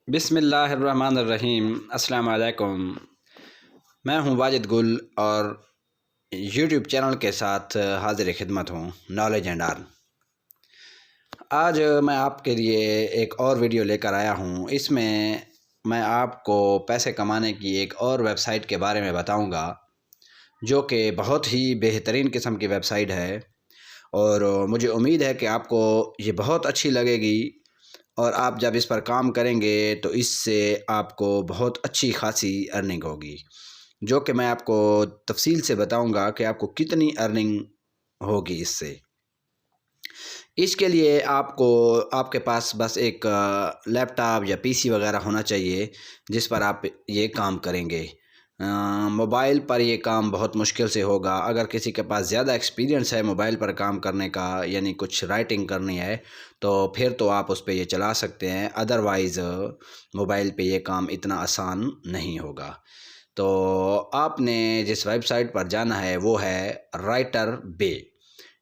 बिस्मिल्लाहिर्रहमानिर्रहीम। अस्सलाम वालेकुम। मैं हूं वाजिद गुल और यूट्यूब चैनल के साथ हाज़िर खिदमत हूं नॉलेज एंड अर्न। आज मैं आपके लिए एक और वीडियो लेकर आया हूं। इसमें मैं आपको पैसे कमाने की एक और वेबसाइट के बारे में बताऊंगा जो कि बहुत ही बेहतरीन किस्म की वेबसाइट है और मुझे उम्मीद है कि आपको ये बहुत अच्छी लगेगी और आप जब इस पर काम करेंगे तो इससे आपको बहुत अच्छी खासी अर्निंग होगी, जो कि मैं आपको तफसील से बताऊंगा कि आपको कितनी अर्निंग होगी इससे। इसके लिए आपको आपके पास बस एक लैपटॉप या पीसी वगैरह होना चाहिए जिस पर आप ये काम करेंगे। मोबाइल पर ये काम बहुत मुश्किल से होगा। अगर किसी के पास ज़्यादा एक्सपीरियंस है मोबाइल पर काम करने का, यानी कुछ राइटिंग करनी है, तो फिर तो आप उस पर ये चला सकते हैं। अदरवाइज़ मोबाइल पे ये काम इतना आसान नहीं होगा। तो आपने जिस वेबसाइट पर जाना है वो है राइटर बे।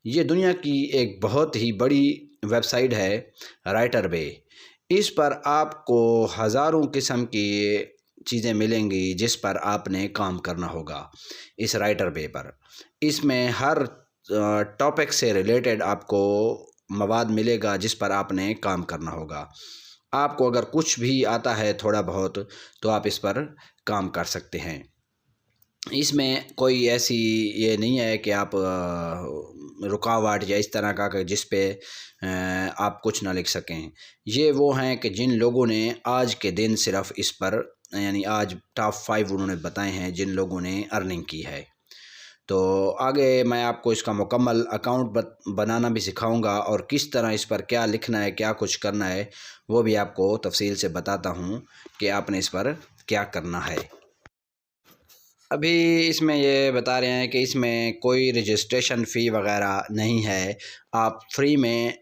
ये दुनिया की एक बहुत ही बड़ी वेबसाइट है राइटर बे। इस पर आपको हज़ारों किस्म की चीज़ें मिलेंगी जिस पर आपने काम करना होगा इस राइटर बे पर। इसमें हर टॉपिक से रिलेटेड आपको मवाद मिलेगा जिस पर आपने काम करना होगा। आपको अगर कुछ भी आता है थोड़ा बहुत तो आप इस पर काम कर सकते हैं। इसमें कोई ऐसी ये नहीं है कि आप रुकावट या इस तरह का कि जिस पे आप कुछ ना लिख सकें। ये वो हैं कि जिन लोगों ने आज के दिन सिर्फ इस पर, यानी आज टॉप 5 उन्होंने बताए हैं जिन लोगों ने अर्निंग की है। तो आगे मैं आपको इसका मुकम्मल अकाउंट बनाना भी सिखाऊंगा और किस तरह इस पर क्या लिखना है, क्या कुछ करना है, वो भी आपको तफसील से बताता हूँ कि आपने इस पर क्या करना है। अभी इसमें ये बता रहे हैं कि इसमें कोई रजिस्ट्रेशन फ़ी वगैरह नहीं है। आप फ्री में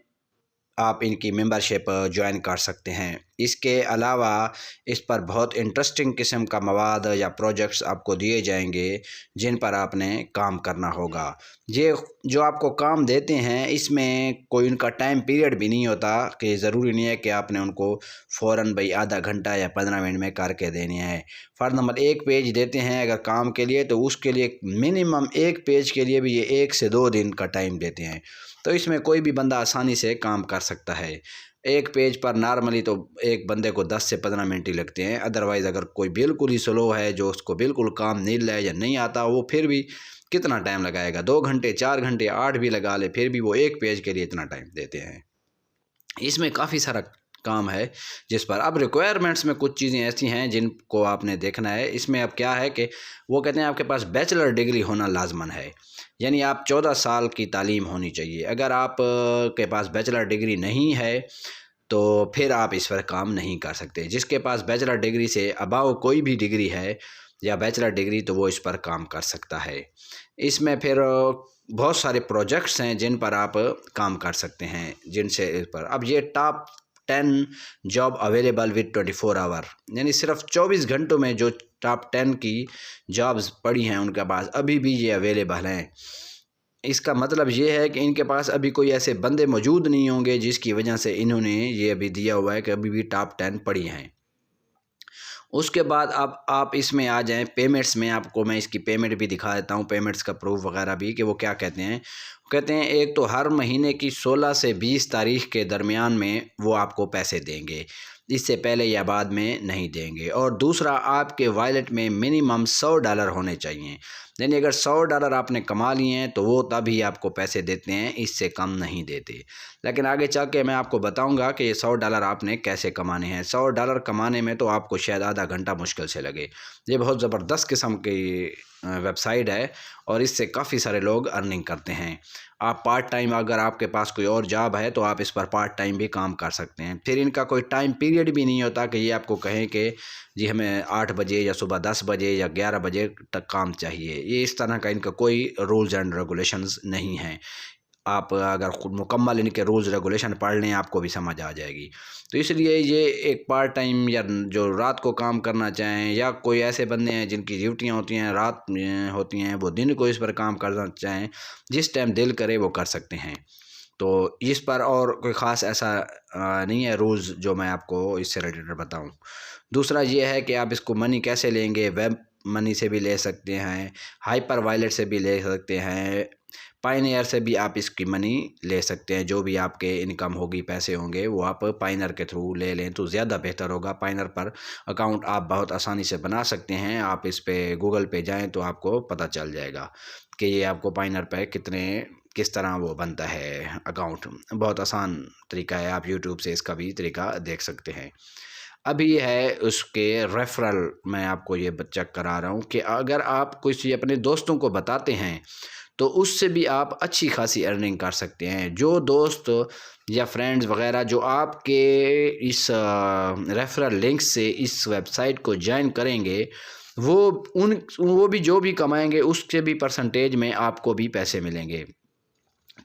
आप इनकी मेंबरशिप ज्वाइन कर सकते हैं। इसके अलावा इस पर बहुत इंटरेस्टिंग किस्म का मवाद या प्रोजेक्ट्स आपको दिए जाएंगे जिन पर आपने काम करना होगा। ये जो आपको काम देते हैं इसमें कोई उनका टाइम पीरियड भी नहीं होता कि ज़रूरी नहीं है कि आपने उनको फ़ौरन भाई आधा घंटा या 15 मिनट में करके देने हैं। फ़ॉर नंबर एक पेज देते हैं अगर काम के लिए, तो उसके लिए मिनिमम एक पेज के लिए भी ये 1 से 2 दिन का टाइम देते हैं। तो इसमें कोई भी बंदा आसानी से काम कर सकता है। एक पेज पर नॉर्मली तो एक बंदे को 10 से 15 मिनट ही लगते हैं। अदरवाइज़ अगर कोई बिल्कुल ही स्लो है, जो उसको बिल्कुल काम नहीं है या नहीं आता, वो फिर भी कितना टाइम लगाएगा, 2 घंटे 4 घंटे 8 भी लगा ले, फिर भी वो एक पेज के लिए इतना टाइम देते हैं। इसमें काफ़ी सारा काम है जिस पर अब रिक्वायरमेंट्स में कुछ चीज़ें ऐसी हैं जिनको आपने देखना है। इसमें अब क्या है कि वो कहते हैं आपके पास बैचलर डिग्री होना लाजमन है, यानी आप 14 साल की तालीम होनी चाहिए। अगर आप के पास बैचलर डिग्री नहीं है तो फिर आप इस पर काम नहीं कर सकते। जिसके पास बैचलर डिग्री से अबाव कोई भी डिग्री है या बैचलर डिग्री, तो वो इस पर काम कर सकता है। इसमें फिर बहुत सारे प्रोजेक्ट्स हैं जिन पर आप काम कर सकते हैं, जिनसे इस पर अब ये top 10 job available with 24 hour, यानी सिर्फ 24 घंटों में जो टॉप 10 की जॉब्स पड़ी हैं उनके पास अभी भी ये अवेलेबल हैं। इसका मतलब ये है कि इनके पास अभी कोई ऐसे बंदे मौजूद नहीं होंगे जिसकी वजह से इन्होंने ये अभी दिया हुआ है कि अभी भी टॉप 10 पड़ी हैं। उसके बाद अब आप इसमें आ जाएं पेमेंट्स में। आपको मैं इसकी पेमेंट भी दिखा देता हूं, पेमेंट्स का प्रूफ वगैरह भी, कि वो क्या कहते हैं। कहते हैं एक तो हर महीने की 16 से 20 तारीख के दरमियान में वो आपको पैसे देंगे, इससे पहले या बाद में नहीं देंगे। और दूसरा, आपके वॉलेट में मिनिमम $100 होने चाहिए, यानी अगर $100 आपने कमा लिए हैं तो वो तभी आपको पैसे देते हैं, इससे कम नहीं देते। लेकिन आगे चल के मैं आपको बताऊंगा कि ये $100 आपने कैसे कमाने हैं। $100 कमाने में तो आपको शायद आधा घंटा मुश्किल से लगे। ये बहुत ज़बरदस्त किस्म की वेबसाइट है और इससे काफ़ी सारे लोग अर्निंग करते हैं। आप पार्ट टाइम, अगर आपके पास कोई और जॉब है तो आप इस पर पार्ट टाइम भी काम कर सकते हैं। फिर इनका कोई टाइम पीरियड भी नहीं होता कि ये आपको कहें कि जी हमें 8 बजे या सुबह 10 बजे या 11 बजे तक काम चाहिए। ये इस तरह का इनका कोई रूल्स एंड रेगुलेशंस नहीं हैं। आप अगर खुद मुकम्मल इनके रूल्स रेगुलेशन पढ़ लें आपको भी समझ आ जाएगी। तो इसलिए ये एक पार्ट टाइम, या जो रात को काम करना चाहें, या कोई ऐसे बंदे हैं जिनकी ड्यूटियाँ होती हैं रात में होती हैं, वो दिन को इस पर काम करना चाहें, जिस टाइम दिल करे वो कर सकते हैं। तो इस पर और कोई ख़ास ऐसा नहीं है रूल्स जो मैं आपको इससे रिलेटेड बताऊं। दूसरा ये है कि आप इसको मनी कैसे लेंगे, वेब मनी से भी ले सकते हैं, हाइपर वायलेट से भी ले सकते हैं, पाइनियर से भी आप इसकी मनी ले सकते हैं। जो भी आपके इनकम होगी, पैसे होंगे, वो आप पाइनियर के थ्रू ले लें तो ज़्यादा बेहतर होगा। पाइनियर पर अकाउंट आप बहुत आसानी से बना सकते हैं। आप इस पे गूगल पे जाएं तो आपको पता चल जाएगा कि ये आपको पाइनियर पे किस तरह वो बनता है अकाउंट। बहुत आसान तरीका है, आप यूट्यूब से इसका भी तरीका देख सकते हैं। अभी है उसके रेफरल, मैं आपको ये चेक करा रहा हूँ कि अगर आप किसी अपने दोस्तों को बताते हैं तो उससे भी आप अच्छी खासी अर्निंग कर सकते हैं। जो दोस्त या फ्रेंड्स वगैरह जो आपके इस रेफरल लिंक से इस वेबसाइट को ज्वाइन करेंगे, वो भी जो भी कमाएंगे उसके भी परसेंटेज में आपको भी पैसे मिलेंगे।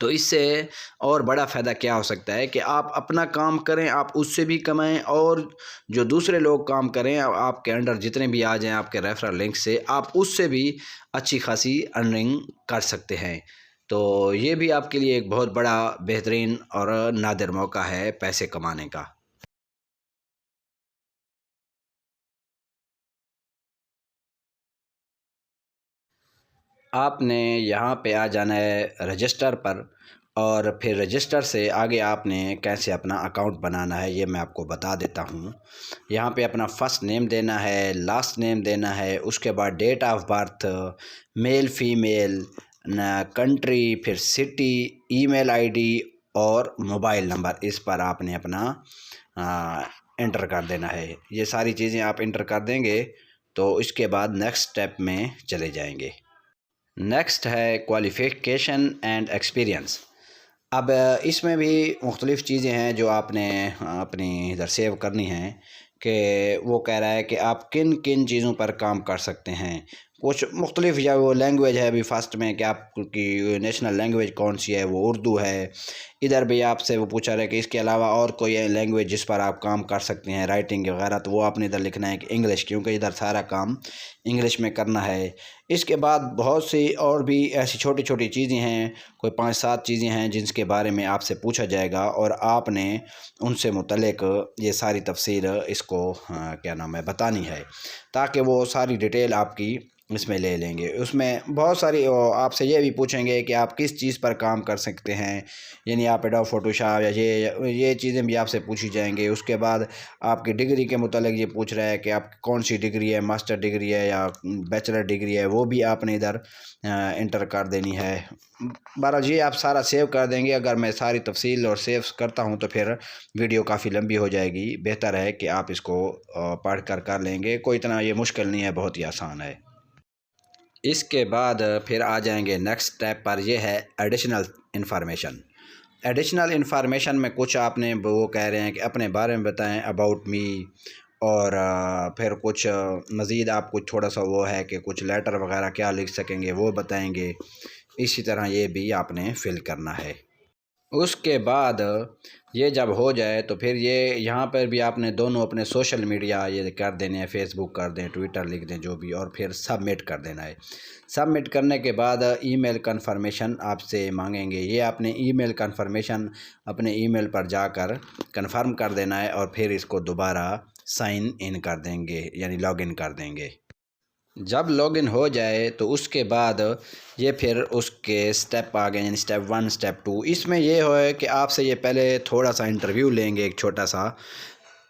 तो इससे और बड़ा फ़ायदा क्या हो सकता है कि आप अपना काम करें, आप उससे भी कमाएं, और जो दूसरे लोग काम करें आपके अंडर जितने भी आ जाएं आपके रेफरल लिंक से, आप उससे भी अच्छी खासी अर्निंग कर सकते हैं। तो ये भी आपके लिए एक बहुत बड़ा बेहतरीन और नादिर मौका है पैसे कमाने का। आपने यहाँ पे आ जाना है रजिस्टर पर, और फिर रजिस्टर से आगे आपने कैसे अपना अकाउंट बनाना है ये मैं आपको बता देता हूँ। यहाँ पे अपना फ़र्स्ट नेम देना है, लास्ट नेम देना है, उसके बाद date of birth, male female, country, फिर सिटी, ईमेल आईडी और मोबाइल नंबर, इस पर आपने अपना इंटर कर देना है। ये सारी चीज़ें आप इंटर कर देंगे तो इसके बाद नेक्स्ट स्टेप में चले जाएंगे। नेक्स्ट है क्वालिफ़िकेशन एंड एक्सपीरियंस। अब इसमें भी मुख्तलिफ़ चीज़ें हैं जो आपने अपनी इधर सेव करनी हैं कि वो कह रहा है कि आप किन किन चीज़ों पर काम कर सकते हैं। कुछ मुख्तलिफ़, या वो लैंग्वेज है अभी फर्स्ट में कि आपकी नेशनल लैंग्वेज कौन सी है, वो उर्दू है। इधर भी आपसे वो पूछा रहा है कि इसके अलावा और कोई लैंग्वेज जिस पर आप काम कर सकते हैं, राइटिंग वगैरह, तो वो आपने इधर लिखना है कि इंग्लिश, क्योंकि इधर सारा काम इंग्लिश में करना है। इसके बाद बहुत सी और भी ऐसी छोटी छोटी चीज़ें हैं, कोई 5-7 चीज़ें हैं जिनके बारे में आपसे पूछा जाएगा और आपने उनसे मुतल्लिक ये सारी तफसील इसको क्या नाम है बतानी है, ताकि वो सारी डिटेल आपकी इसमें ले लेंगे। उसमें बहुत सारी आपसे ये भी पूछेंगे कि आप किस चीज़ पर काम कर सकते हैं, यानी आप एडोब फोटोशॉप या ये चीज़ें भी आपसे पूछी जाएंगे। उसके बाद आपकी डिग्री के मुतालिक ये पूछ रहा है कि आप कौन सी डिग्री है, मास्टर डिग्री है या बैचलर डिग्री है, वो भी आपने इधर इंटर कर देनी है। बहरहाल ये आप सारा सेव कर देंगे। अगर मैं सारी तफसील और सेव करता हूँ तो फिर वीडियो काफ़ी लंबी हो जाएगी। बेहतर है कि आप इसको पढ़ कर लेंगे। कोई इतना ये मुश्किल नहीं है, बहुत ही आसान है। इसके बाद फिर आ जाएंगे नेक्स्ट स्टेप पर, यह है एडिशनल इन्फॉर्मेशन। एडिशनल इन्फॉर्मेशन में कुछ आपने वो कह रहे हैं कि अपने बारे में बताएं, अबाउट मी, और फिर कुछ मज़ीद आप कुछ थोड़ा सा वो है कि कुछ लेटर वगैरह क्या लिख सकेंगे वो बताएंगे। इसी तरह ये भी आपने फिल करना है। उसके बाद ये जब हो जाए तो फिर ये यहाँ पर भी आपने दोनों अपने सोशल मीडिया ये कर देने हैं, फेसबुक कर दें, ट्विटर लिख दें, जो भी, और फिर सबमिट कर देना है। सबमिट करने के बाद ईमेल कन्फर्मेशन आपसे मांगेंगे। ये आपने ईमेल कन्फर्मेशन अपने ईमेल पर जाकर कन्फर्म कर देना है और फिर इसको दोबारा साइन इन कर देंगे, यानी लॉगिन कर देंगे। जब लॉगिन हो जाए तो उसके बाद ये फिर उसके स्टेप आ गए, यानी स्टेप 1, स्टेप 2। इसमें ये है कि आपसे ये पहले थोड़ा सा इंटरव्यू लेंगे, एक छोटा सा,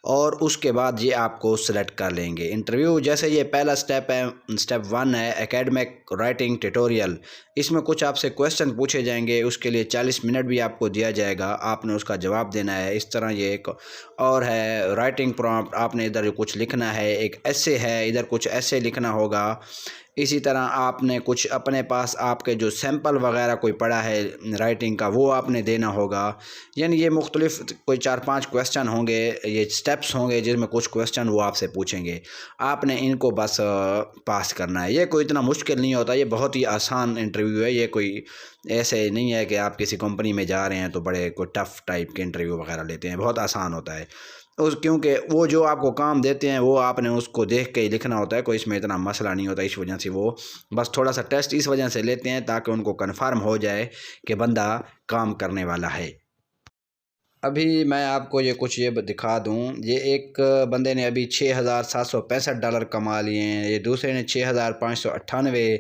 और उसके बाद ये आपको सेलेक्ट कर लेंगे। इंटरव्यू जैसे ये पहला स्टेप है, स्टेप 1 है एकेडमिक राइटिंग ट्यूटोरियल। इसमें कुछ आपसे क्वेश्चन पूछे जाएंगे, उसके लिए 40 मिनट भी आपको दिया जाएगा, आपने उसका जवाब देना है। इस तरह ये एक और है राइटिंग प्रॉम्प्ट, आपने इधर कुछ लिखना है, एक ऐसे है, इधर कुछ ऐसे लिखना होगा। इसी तरह आपने कुछ अपने पास आपके जो सैंपल वगैरह कोई पड़ा है राइटिंग का, वो आपने देना होगा। यानी ये मुख्तलिफ कोई 4-5 क्वेश्चन होंगे, ये स्टेप्स होंगे जिसमें कुछ क्वेश्चन वो आपसे पूछेंगे, आपने इनको बस पास करना है। ये कोई इतना मुश्किल नहीं होता, ये बहुत ही आसान इंटरव्यू है। ये कोई ऐसे नहीं है कि आप किसी कंपनी में जा रहे हैं तो बड़े कोई टफ़ टाइप के इंटरव्यू वगैरह लेते हैं, बहुत आसान होता है क्योंकि वो जो आपको काम देते हैं वो आपने उसको देख के ही लिखना होता है, कोई इसमें इतना मसला नहीं होता। इस वजह से वो बस थोड़ा सा टेस्ट इस वजह से लेते हैं ताकि उनको कन्फर्म हो जाए कि बंदा काम करने वाला है। अभी मैं आपको ये दिखा दूं, ये एक बंदे ने अभी $6,765 कमा लिए हैं, ये दूसरे ने 6,598,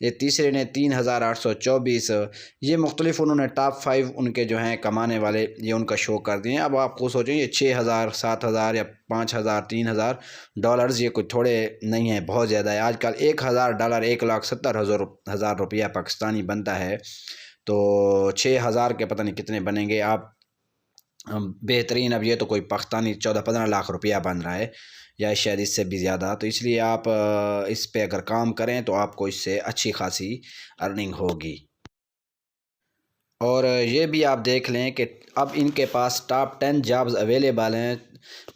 ये तीसरे ने 3,824। ये मुख्तलिफ उन्होंने टॉप 5 उनके जो हैं कमाने वाले ये उनका शो कर दिए हैं। अब आपको सोचें ये 6,000, 7,000 या 5,000, $3,000 ये कोई थोड़े नहीं है, बहुत ज़्यादा है। आजकल $1,000 1,70,000 रुपया पाकिस्तानी बनता है, तो 6,000 के पता नहीं कितने बनेंगे। आप बेहतरीन, अब ये तो कोई पाकिस्तानी 14-15 लाख रुपया बन रहा है या शायद इससे भी ज़्यादा। तो इसलिए आप इस पे अगर काम करें तो आपको इससे अच्छी खासी अर्निंग होगी। और ये भी आप देख लें कि अब इनके पास टॉप 10 जॉब्स अवेलेबल हैं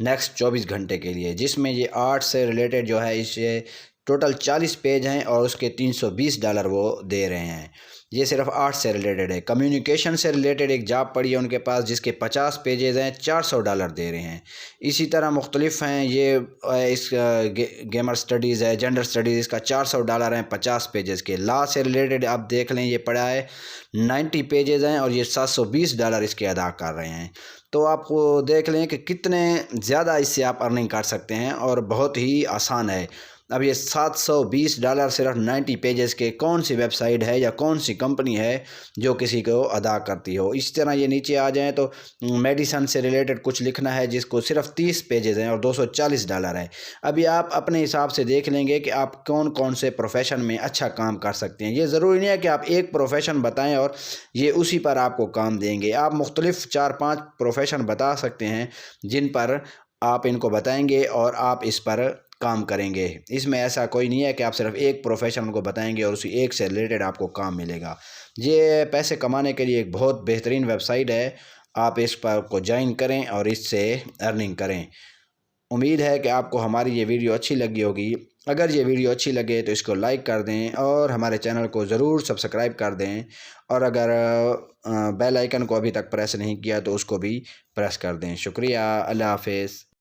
नेक्स्ट 24 घंटे के लिए, जिसमें ये आर्ट से रिलेटेड जो है इसे टोटल 40 पेज हैं और उसके $320 वो दे रहे हैं। ये सिर्फ आर्ट से रिलेटेड है। कम्युनिकेशन से रिलेटेड एक जॉब पड़ी है उनके पास जिसके 50 पेजेज़ हैं, $400 दे रहे हैं। इसी तरह मुख्तलिफ हैं, ये इस गेमर स्टडीज़ है, जेंडर स्टडीज़, इसका $400 हैं 50 पेजेज़ के। लॉ से रिलेटेड आप देख लें, ये पड़ा है 90 पेजेज़ हैं और ये $720 इसके अदा कर रहे हैं। तो आपको देख लें कि कितने ज़्यादा इससे आप अर्निंग कर सकते हैं और बहुत ही आसान है। अब ये $720 सिर्फ 90 पेजेस के, कौन सी वेबसाइट है या कौन सी कंपनी है जो किसी को अदा करती हो। इस तरह ये नीचे आ जाएं तो मेडिसन से रिलेटेड कुछ लिखना है जिसको सिर्फ 30 पेजेस हैं और $240 है। अभी आप अपने हिसाब से देख लेंगे कि आप कौन कौन से प्रोफेशन में अच्छा काम कर सकते हैं। ये ज़रूरी नहीं है कि आप एक प्रोफेशन बताएँ और ये उसी पर आपको काम देंगे। आप मुख्तलिफ 4-5 प्रोफेशन बता सकते हैं जिन पर आप इनको बताएंगे और आप इस पर काम करेंगे। इसमें ऐसा कोई नहीं है कि आप सिर्फ एक प्रोफेशन को बताएंगे और उसी एक से रिलेटेड आपको काम मिलेगा। ये पैसे कमाने के लिए एक बहुत बेहतरीन वेबसाइट है, आप इस पर को ज्वाइन करें और इससे अर्निंग करें। उम्मीद है कि आपको हमारी ये वीडियो अच्छी लगी होगी। अगर ये वीडियो अच्छी लगे तो इसको लाइक कर दें और हमारे चैनल को ज़रूर सब्सक्राइब कर दें, और अगर बेल आइकन को अभी तक प्रेस नहीं किया तो उसको भी प्रेस कर दें। शुक्रिया, अल्लाह हाफ़िज़।